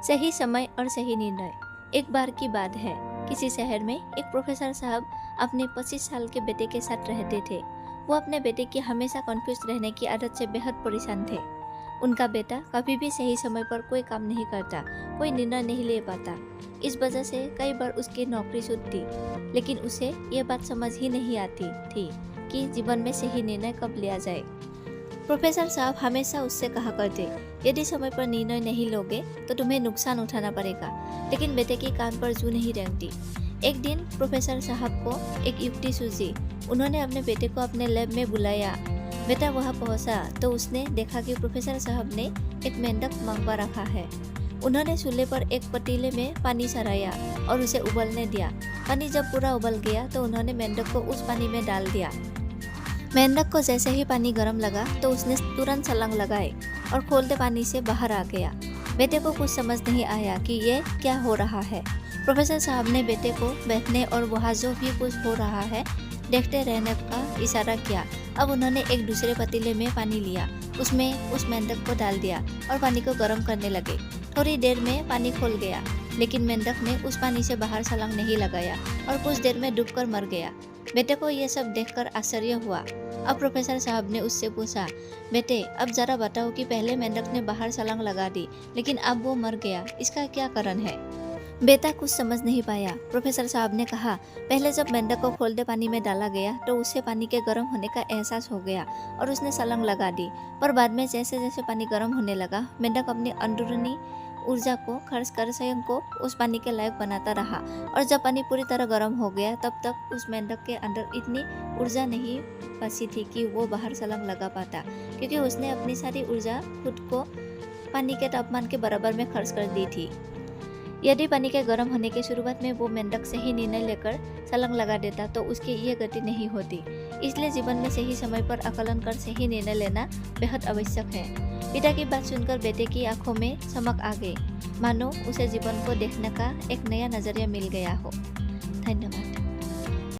सही समय और सही निर्णय। एक बार की बात है, किसी शहर में एक प्रोफेसर साहब अपने 25 साल के बेटे के साथ रहते थे। वो अपने बेटे की हमेशा कन्फ्यूज रहने की आदत से बेहद परेशान थे। उनका बेटा कभी भी सही समय पर कोई काम नहीं करता, कोई निर्णय नहीं ले पाता। इस वजह से कई बार उसकी नौकरी छूटती, लेकिन उसे ये बात समझ ही नहीं आती थी कि जीवन में सही निर्णय कब लिया जाए। प्रोफेसर साहब हमेशा उससे कहा करते, यदि समय पर निर्णय नहीं लोगे तो तुम्हें नुकसान उठाना पड़ेगा। लेकिन बेटे की कान पर जू नहीं रेंगती। एक दिन प्रोफेसर साहब को एक युक्ति सूझी। उन्होंने अपने बेटे को अपने लैब में बुलाया। बेटा वहाँ पहुँचा तो उसने देखा कि प्रोफेसर साहब ने एक मेंढक मंगवा रखा है। उन्होंने चूल्हे पर एक पतीले में पानी सराया और उसे उबलने दिया। पानी जब पूरा उबल गया तो उन्होंने मेंढक को उस पानी में डाल दिया। मेंढक को जैसे ही पानी गर्म लगा तो उसने तुरंत छलांग लगाई और खोलते पानी से बाहर आ गया। बेटे को कुछ समझ नहीं आया कि ये क्या हो रहा है। प्रोफेसर साहब ने बेटे को बैठने और वहाँ जो भी कुछ हो रहा है देखते रहने का इशारा किया। अब उन्होंने एक दूसरे पतीले में पानी लिया, उसमें उस मेंढक को डाल दिया और पानी को गर्म करने लगे। थोड़ी देर में पानी खोल गया, लेकिन मेंढक ने उस पानी से बाहर छलांग नहीं लगाया और कुछ देर में डूबकर मर गया। बेटे को यह सब देखकर आश्चर्य हुआ। अब प्रोफेसर साहब ने उससे पूछा, बेटे अब जरा बताओ कि पहले मेंढक ने बाहर छलांग लगा दी, लेकिन अब वो मर गया, इसका क्या कारण है? बेटा कुछ समझ नहीं पाया। प्रोफेसर साहब ने कहा, पहले जब मेंढक को खोलते पानी में डाला गया तो उसे पानी के गर्म होने का एहसास हो गया और उसने छलांग लगा दी। पर बाद में जैसे जैसे पानी गर्म होने लगा, मेंढक अपनी अंदरूनी ऊर्जा को खर्च कर स्वयं को उस पानी के लायक बनाता रहा। और जब पानी पूरी तरह गर्म हो गया तब तक उस मेंढक के अंदर इतनी ऊर्जा नहीं बची थी कि वो बाहर छलांग लगा पाता, क्योंकि उसने अपनी सारी ऊर्जा खुद को पानी के तापमान के बराबर में खर्च कर दी थी। यदि पानी के गर्म होने के शुरुआत में वो मेंढक सही निर्णय लेकर छलांग लगा देता तो उसकी ये गति नहीं होती। इसलिए जीवन में सही समय पर आकलन कर सही निर्णय लेना बेहद आवश्यक है। पिता की बात सुनकर बेटे की आंखों में चमक आ गई, मानो उसे जीवन को देखने का एक नया नजरिया मिल गया हो। धन्यवाद।